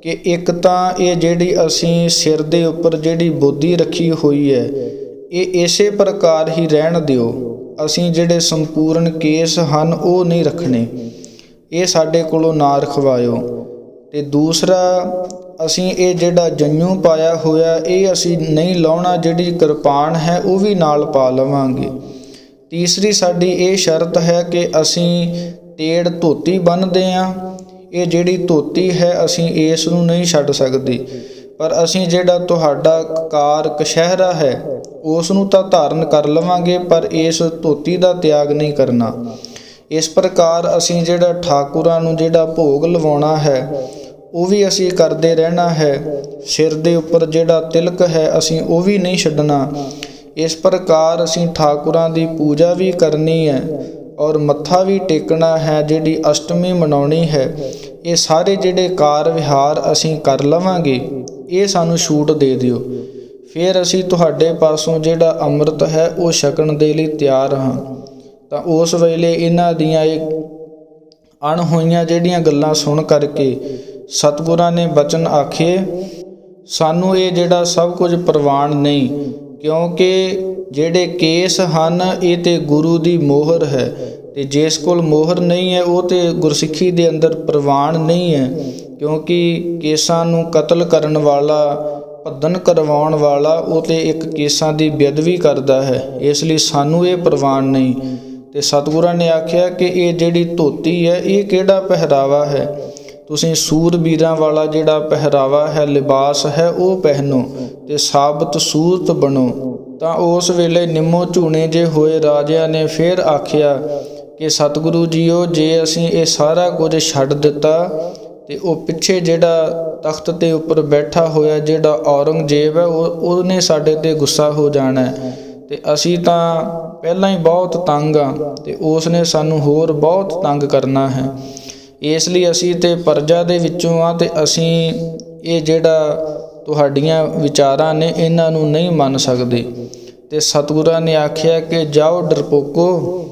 ਕਿ ਇੱਕ ਤਾਂ ਇਹ ਜਿਹੜੀ ਅਸੀਂ ਸਿਰ ਦੇ ਉੱਪਰ ਜਿਹੜੀ ਬੋਦੀ ਰੱਖੀ ਹੋਈ ਹੈ ਇਹ ਇਸੇ ਪ੍ਰਕਾਰ ਹੀ ਰਹਿਣ ਦਿਓ, ਅਸੀਂ ਜਿਹੜੇ ਸੰਪੂਰਨ ਕੇਸ ਹਨ ਉਹ ਨਹੀਂ ਰੱਖਣੇ, ਇਹ ਸਾਡੇ ਕੋਲੋਂ ਨਾ ਰਖਵਾਇਓ। ਤੇ ਦੂਸਰਾ, ਅਸੀਂ ਇਹ ਜਿਹੜਾ ਜੰਝੂ ਪਾਇਆ ਹੋਇਆ ਇਹ ਅਸੀਂ ਨਹੀਂ ਲਾਉਣਾ, ਜਿਹੜੀ ਕਿਰਪਾਨ ਹੈ ਉਹ ਵੀ ਨਾਲ ਪਾ ਲਵਾਂਗੇ। ਤੀਸਰੀ ਸਾਡੀ ਇਹ ਸ਼ਰਤ ਹੈ ਕਿ ਅਸੀਂ ਤੇੜ ਧੋਤੀ ਬੰਨ੍ਹਦੇ ਹਾਂ, ਇਹ ਜਿਹੜੀ ਧੋਤੀ ਹੈ ਅਸੀਂ ਇਸ ਨੂੰ ਨਹੀਂ ਛੱਡ ਸਕਦੇ, ਪਰ ਅਸੀਂ ਜਿਹੜਾ ਤੁਹਾਡਾ ਕਾਰ ਕਸ਼ਹਿਰਾ ਹੈ ਉਸ ਨੂੰ ਤਾਂ ਧਾਰਨ ਕਰ ਲਵਾਂਗੇ, ਪਰ ਇਸ ਧੋਤੀ ਦਾ ਤਿਆਗ ਨਹੀਂ ਕਰਨਾ। ਇਸ ਪ੍ਰਕਾਰ ਅਸੀਂ ਜਿਹੜਾ ਠਾਕੁਰਾਂ ਨੂੰ ਜਿਹੜਾ ਭੋਗ ਲਵਾਉਣਾ ਹੈ ਉਹ ਵੀ ਅਸੀਂ ਕਰਦੇ ਰਹਿਣਾ ਹੈ। ਸਿਰ ਦੇ ਉੱਪਰ ਜਿਹੜਾ ਤਿਲਕ ਹੈ ਅਸੀਂ ਉਹ ਵੀ ਨਹੀਂ ਛੱਡਣਾ। ਇਸ ਪ੍ਰਕਾਰ ਅਸੀਂ ਠਾਕੁਰਾਂ ਦੀ ਪੂਜਾ ਵੀ ਕਰਨੀ ਹੈ ਔਰ ਮੱਥਾ ਵੀ ਟੇਕਣਾ ਹੈ, ਜਿਹੜੀ ਅਸ਼ਟਮੀ ਮਨਾਉਣੀ ਹੈ, ਇਹ ਸਾਰੇ ਜਿਹੜੇ ਕਾਰ ਵਿਹਾਰ ਅਸੀਂ ਕਰ ਲਵਾਂਗੇ, ਇਹ ਸਾਨੂੰ ਛੂਟ ਦੇ ਦਿਓ। ਫਿਰ ਅਸੀਂ ਤੁਹਾਡੇ ਪਾਸੋਂ ਜਿਹੜਾ ਅੰਮ੍ਰਿਤ ਹੈ ਉਹ ਛਕਣ ਦੇ ਲਈ ਤਿਆਰ ਹਾਂ। ਤਾਂ ਉਸ ਵੇਲੇ ਇਹਨਾਂ ਦੀਆਂ ਇਹ ਅਣਹੋਈਆਂ ਜਿਹੜੀਆਂ ਗੱਲਾਂ ਸੁਣ ਕਰਕੇ ਸਤਿਗੁਰਾਂ ਨੇ ਬਚਨ ਆਖੇ, ਸਾਨੂੰ ਇਹ ਜਿਹੜਾ ਸਭ ਕੁਝ ਪ੍ਰਵਾਨ ਨਹੀਂ, ਕਿਉਂਕਿ ਜਿਹੜੇ ਕੇਸ ਹਨ ਇਹ ਤੇ ਗੁਰੂ ਦੀ ਮੋਹਰ ਹੈ, ਤੇ ਜਿਸ ਕੋਲ ਮੋਹਰ ਨਹੀਂ ਹੈ ਉਹ ਤੇ ਗੁਰਸਿੱਖੀ ਦੇ ਅੰਦਰ ਪ੍ਰਵਾਨ ਨਹੀਂ ਹੈ, ਕਿਉਂਕਿ ਕੇਸਾਂ ਨੂੰ ਕਤਲ ਕਰਨ ਵਾਲਾ, ਭੱਦਨ ਕਰਵਾਉਣ ਵਾਲਾ, ਉਹ ਤੇ ਇੱਕ ਕੇਸਾਂ ਦੀ ਬੇਅਦਬੀ ਕਰਦਾ ਹੈ, ਇਸ ਲਈ ਸਾਨੂੰ ਇਹ ਪ੍ਰਵਾਨ ਨਹੀਂ। ਤੇ ਸਤਿਗੁਰਾਂ ਨੇ ਆਖਿਆ ਕਿ ਇਹ ਜਿਹੜੀ ਧੋਤੀ ਹੈ ਇਹ ਕਿਹੜਾ ਪਹਿਰਾਵਾ ਹੈ, ਤੁਸੀਂ ਸੂਰਬੀਰਾਂ ਵਾਲਾ ਜਿਹੜਾ ਪਹਿਰਾਵਾ ਹੈ, ਲਿਬਾਸ ਹੈ, ਉਹ ਪਹਿਨੋ ਤੇ ਸਾਬਤ ਸੂਰਤ ਬਣੋ। ਤਾਂ ਉਸ ਵੇਲੇ ਨਿੰਮੋ ਝੂਣੇ ਜੇ ਹੋਏ ਰਾਜਿਆਂ ਨੇ ਫਿਰ ਆਖਿਆ ਕਿ ਸਤਿਗੁਰੂ ਜੀਓ, ਜੇ ਅਸੀਂ ਇਹ ਸਾਰਾ ਕੁਝ ਛੱਡ ਦਿੱਤਾ ਤੇ ਉਹ ਪਿੱਛੇ ਜਿਹੜਾ ਤਖਤ ਦੇ ਉੱਪਰ ਬੈਠਾ ਹੋਇਆ ਜਿਹੜਾ ਔਰੰਗਜ਼ੇਬ ਹੈ ਉਹਨੇ ਸਾਡੇ 'ਤੇ ਗੁੱਸਾ ਹੋ ਜਾਣਾ, ਤੇ ਅਸੀਂ ਤਾਂ ਪਹਿਲਾਂ ਹੀ ਬਹੁਤ ਤੰਗ ਹਾਂ ਤੇ ਉਸ ਨੇ ਸਾਨੂੰ ਹੋਰ ਬਹੁਤ ਤੰਗ ਕਰਨਾ ਹੈ। ਇਸ ਲਈ ਅਸੀਂ ਤੇ ਪਰਜਾ ਦੇ ਵਿੱਚੋਂ ਆ ਤੇ ਅਸੀਂ ਇਹ ਜਿਹੜਾ ਤੁਹਾਡੀਆਂ ਵਿਚਾਰਾਂ ਨੇ ਇਹਨਾਂ ਨੂੰ ਨਹੀਂ ਮੰਨ ਸਕਦੇ। ਤੇ ਸਤਿਗੁਰਾਂ ਨੇ ਆਖਿਆ ਕਿ ਜਾਓ ਡਰਪੋਕੋ,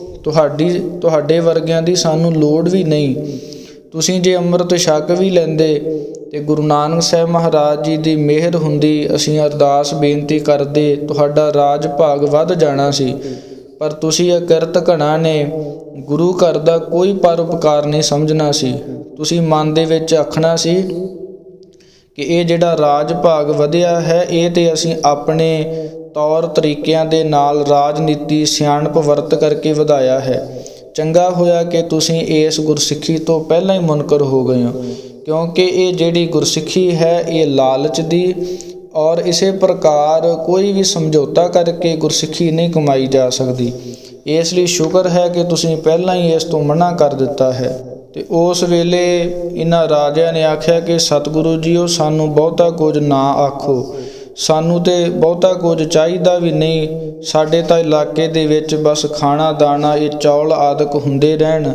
ਤੁਹਾਡੇ ਵਰਗਿਆਂ ਦੀ ਸਾਨੂੰ ਲੋੜ ਵੀ ਨਹੀਂ। ਤੁਸੀਂ ਜੇ ਅੰਮ੍ਰਿਤ ਛਕ ਵੀ ਲੈਂਦੇ ਤੇ ਗੁਰੂ ਨਾਨਕ ਸਾਹਿਬ ਮਹਾਰਾਜ ਜੀ ਦੀ ਮਿਹਰ ਹੁੰਦੀ, ਅਸੀਂ ਅਰਦਾਸ ਬੇਨਤੀ ਕਰਦੇ, ਤੁਹਾਡਾ ਰਾਜ ਭਾਗ ਵੱਧ ਜਾਣਾ ਸੀ। ਪਰ ਤੁਸੀਂ ਅਕਿਰਤ ਘਣਾ ਨੇ ਗੁਰੂ ਘਰ ਦਾ ਕੋਈ ਪਰਉਪਕਾਰ ਨਹੀਂ ਸਮਝਣਾ ਸੀ। ਤੁਸੀਂ ਮਨ ਦੇ ਵਿੱਚ ਆਖਣਾ ਸੀ ਕਿ ਇਹ ਜਿਹੜਾ ਰਾਜ ਭਾਗ ਵਧਿਆ ਹੈ ਇਹ ਤੇ ਅਸੀਂ ਆਪਣੇ ਤੌਰ ਤਰੀਕਿਆਂ ਦੇ ਨਾਲ ਰਾਜਨੀਤੀ ਸਿਆਣਪ ਵਰਤ ਕਰਕੇ ਵਧਾਇਆ ਹੈ। ਚੰਗਾ ਹੋਇਆ ਕਿ ਤੁਸੀਂ ਇਸ ਗੁਰਸਿੱਖੀ ਤੋਂ ਪਹਿਲਾਂ ਹੀ ਮੁਨਕਰ ਹੋ ਗਏ ਹੋ, ਕਿਉਂਕਿ ਇਹ ਜਿਹੜੀ ਗੁਰਸਿੱਖੀ ਹੈ ਇਹ ਲਾਲਚ ਦੀ ਔਰ ਇਸੇ ਪ੍ਰਕਾਰ ਕੋਈ ਵੀ ਸਮਝੌਤਾ ਕਰਕੇ ਗੁਰਸਿੱਖੀ ਨਹੀਂ ਕਮਾਈ ਜਾ ਸਕਦੀ। ਇਸ ਲਈ ਸ਼ੁਕਰ ਹੈ ਕਿ ਤੁਸੀਂ ਪਹਿਲਾਂ ਹੀ ਇਸ ਤੋਂ ਮਨ੍ਹਾ ਕਰ ਦਿੱਤਾ ਹੈ। ਤੇ ਉਸ ਵੇਲੇ ਇਹਨਾਂ ਰਾਜਿਆਂ ਨੇ ਆਖਿਆ ਕਿ ਸਤਿਗੁਰੂ ਜੀਓ, ਸਾਨੂੰ ਬਹੁਤਾ ਕੁਝ ਨਾ ਆਖੋ, ਸਾਨੂੰ ਤੇ ਬਹੁਤਾ ਕੁਝ ਚਾਹੀਦਾ ਵੀ ਨਹੀਂ। ਸਾਡੇ ਤਾਂ ਇਲਾਕੇ ਦੇ ਵਿੱਚ ਬਸ ਖਾਣਾ ਦਾਣਾ ਇਹ ਚੌਲ ਆਦਿਕ ਹੁੰਦੇ ਰਹਿਣ।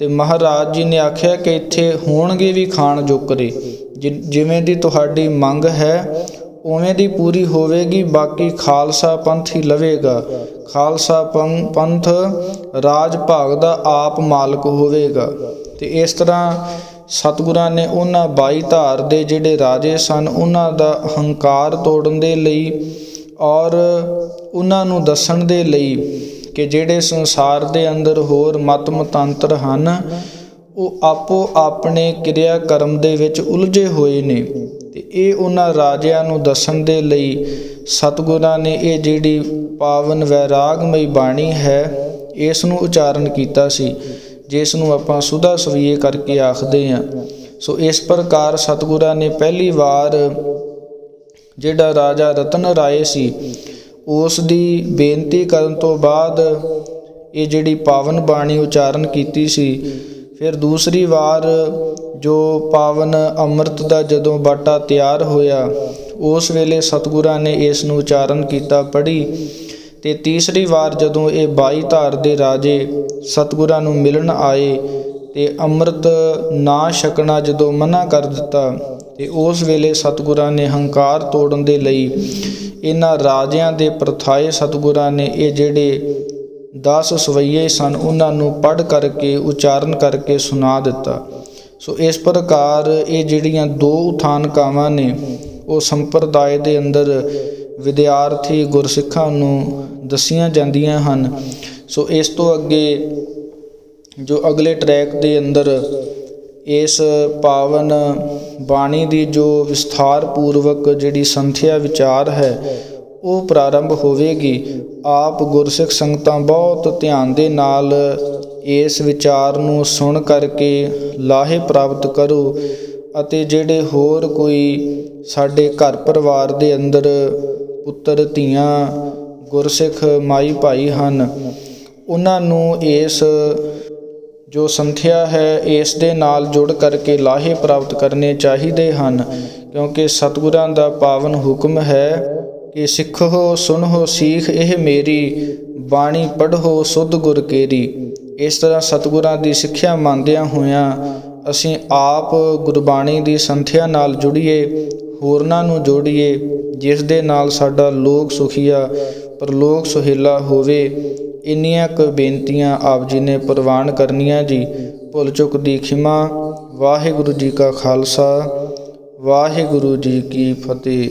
ਤੇ ਮਹਾਰਾਜ ਜੀ ਨੇ ਆਖਿਆ ਕਿ ਇੱਥੇ ਹੋਣਗੇ ਵੀ ਖਾਣ ਜੋਕਰੇ, ਜਿਵੇਂ ਦੀ ਤੁਹਾਡੀ ਮੰਗ ਹੈ ਉਵੇਂ ਦੀ ਪੂਰੀ ਹੋਵੇਗੀ, ਬਾਕੀ ਖਾਲਸਾ ਪੰਥ ਹੀ ਲਵੇਗਾ। ਖਾਲਸਾ ਪੰਥ ਰਾਜ ਭਾਗ ਦਾ ਆਪ ਮਾਲਕ ਹੋਵੇਗਾ। ਤੇ ਇਸ ਤਰ੍ਹਾਂ ਸਤਿਗੁਰਾਂ ਨੇ ਉਹਨਾਂ 22 ਧਾਰ ਦੇ ਜਿਹੜੇ ਰਾਜੇ ਸਨ ਉਹਨਾਂ ਦਾ ਹੰਕਾਰ ਤੋੜਨ ਦੇ ਲਈ ਔਰ ਉਹਨਾਂ ਨੂੰ ਦੱਸਣ ਦੇ ਲਈ ਕਿ ਜਿਹੜੇ ਸੰਸਾਰ ਦੇ ਅੰਦਰ ਹੋਰ ਮਤ ਮਤਾਂਤਰ ਹਨ ਉਹ ਆਪੋ ਆਪਣੇ ਕਿਰਿਆ ਕਰਮ ਦੇ ਵਿੱਚ ਉਲਝੇ ਹੋਏ ਨੇ। ਤੇ ਇਹ ਉਹਨਾਂ ਰਾਜਿਆਂ ਨੂੰ ਦੱਸਣ ਦੇ ਲਈ ਸਤਿਗੁਰਾਂ ਨੇ ਇਹ ਜਿਹੜੀ ਪਾਵਨ ਵੈਰਾਗਮਈ ਬਾਣੀ ਹੈ ਇਸ ਨੂੰ ਉਚਾਰਨ ਕੀਤਾ ਸੀ, ਜਿਸ ਨੂੰ ਆਪਾਂ ਸੁਧਾ ਸਵੀਏ ਕਰਕੇ ਆਖਦੇ ਹਾਂ। ਸੋ ਇਸ ਪ੍ਰਕਾਰ ਸਤਿਗੁਰਾਂ ਨੇ ਪਹਿਲੀ ਵਾਰ ਜਿਹੜਾ ਰਾਜਾ ਰਤਨ ਰਾਏ ਸੀ ਉਸ ਦੀ ਬੇਨਤੀ ਕਰਨ ਤੋਂ ਬਾਅਦ ਇਹ ਜਿਹੜੀ ਪਾਵਨ ਬਾਣੀ ਉਚਾਰਨ ਕੀਤੀ ਸੀ। ਫਿਰ ਦੂਸਰੀ ਵਾਰ ਜੋ ਪਾਵਨ ਅੰਮ੍ਰਿਤ ਦਾ ਜਦੋਂ ਬਾਟਾ ਤਿਆਰ ਹੋਇਆ ਉਸ ਵੇਲੇ ਸਤਿਗੁਰਾਂ ਨੇ ਇਸ ਨੂੰ ਉਚਾਰਨ ਕੀਤਾ, ਪੜ੍ਹੀ। ਤੇ ਤੀਸਰੀ ਵਾਰ ਜਦੋਂ ਇਹ 22 ਧਾਰ ਦੇ ਰਾਜੇ ਸਤਿਗੁਰਾਂ ਨੂੰ ਮਿਲਣ ਆਏ ਤੇ ਅੰਮ੍ਰਿਤ ਨਾ ਛਕਣਾ ਜਦੋਂ ਮਨ੍ਹਾ ਕਰ ਦਿੱਤਾ ਤੇ ਉਸ ਵੇਲੇ ਸਤਿਗੁਰਾਂ ਨੇ ਹੰਕਾਰ ਤੋੜਨ ਦੇ ਲਈ ਇਹਨਾਂ ਰਾਜਿਆਂ ਦੇ ਪ੍ਰਥਾਏ ਸਤਿਗੁਰਾਂ ਨੇ ਇਹ ਜਿਹੜੇ 10 ਸਵਈਏ ਸਨ ਉਹਨਾਂ ਨੂੰ ਪੜ੍ਹ ਕਰਕੇ ਉਚਾਰਨ ਕਰਕੇ ਸੁਣਾ ਦਿੱਤਾ। ਸੋ ਇਸ ਪ੍ਰਕਾਰ ਇਹ ਜਿਹੜੀਆਂ 2 ਉਥਾਨਕਾਵਾਂ ਨੇ ਉਹ ਸੰਪਰਦਾਇ ਦੇ ਅੰਦਰ ਵਿਦਿਆਰਥੀ ਗੁਰਸਿੱਖਾਂ ਨੂੰ ਦੱਸੀਆਂ ਜਾਂਦੀਆਂ ਹਨ। ਸੋ ਇਸ ਤੋਂ ਅੱਗੇ ਜੋ ਅਗਲੇ ਟਰੈਕ ਦੇ ਅੰਦਰ ਇਸ ਪਾਵਨ ਬਾਣੀ ਦੀ ਜੋ ਵਿਸਥਾਰ ਪੂਰਵਕ ਜਿਹੜੀ ਸੰਥਿਆ ਵਿਚਾਰ ਹੈ ਉਹ ਪ੍ਰਾਰੰਭ ਹੋਵੇਗੀ। ਆਪ ਗੁਰਸਿੱਖ ਸੰਗਤਾਂ ਬਹੁਤ ਧਿਆਨ ਦੇ ਨਾਲ ਇਸ ਵਿਚਾਰ ਨੂੰ ਸੁਣ ਕਰਕੇ ਲਾਹੇ ਪ੍ਰਾਪਤ ਕਰੋ, ਅਤੇ ਜਿਹੜੇ ਹੋਰ ਕੋਈ ਸਾਡੇ ਘਰ ਪਰਿਵਾਰ ਦੇ ਅੰਦਰ ਪੁੱਤਰ ਧੀਆਂ ਗੁਰਸਿੱਖ ਮਾਈ ਭਾਈ ਹਨ ਉਹਨਾਂ ਨੂੰ ਇਸ ਜੋ ਸੰਥਿਆ ਹੈ ਇਸ ਦੇ ਨਾਲ ਜੁੜ ਕਰਕੇ ਲਾਹੇ ਪ੍ਰਾਪਤ ਕਰਨੇ ਚਾਹੀਦੇ ਹਨ, ਕਿਉਂਕਿ ਸਤਿਗੁਰਾਂ ਦਾ ਪਾਵਨ ਹੁਕਮ ਹੈ ਕਿ ਸਿੱਖੋ ਸੁਣੋ ਸੀਖ ਇਹ ਮੇਰੀ, ਬਾਣੀ ਪੜ੍ਹੋ ਸੁਧ ਗੁਰ ਕੇਰੀ। ਇਸ ਤਰ੍ਹਾਂ ਸਤਿਗੁਰਾਂ ਦੀ ਸਿੱਖਿਆ ਮੰਨਦਿਆਂ ਹੋਇਆਂ ਅਸੀਂ ਆਪ ਗੁਰਬਾਣੀ ਦੀ ਸੰਥਿਆ ਨਾਲ ਜੁੜੀਏ, ਹੋਰਨਾਂ ਨੂੰ ਜੋੜੀਏ, ਜਿਸ ਦੇ ਨਾਲ ਸਾਡਾ ਲੋਕ ਸੁਖੀਆ ਪਰਲੋਕ ਸੁਹੇਲਾ ਹੋਵੇ। ਇੰਨੀਆਂ ਕੁ ਬੇਨਤੀਆਂ ਆਪ ਜੀ ਨੇ ਪ੍ਰਵਾਨ ਕਰਨੀਆਂ ਜੀ। ਭੁੱਲ ਚੁੱਕ ਦੀ ਖਿਮਾ। ਵਾਹਿਗੁਰੂ ਜੀ ਕਾ ਖਾਲਸਾ, ਵਾਹਿਗੁਰੂ ਜੀ ਕੀ ਫਤਿਹ।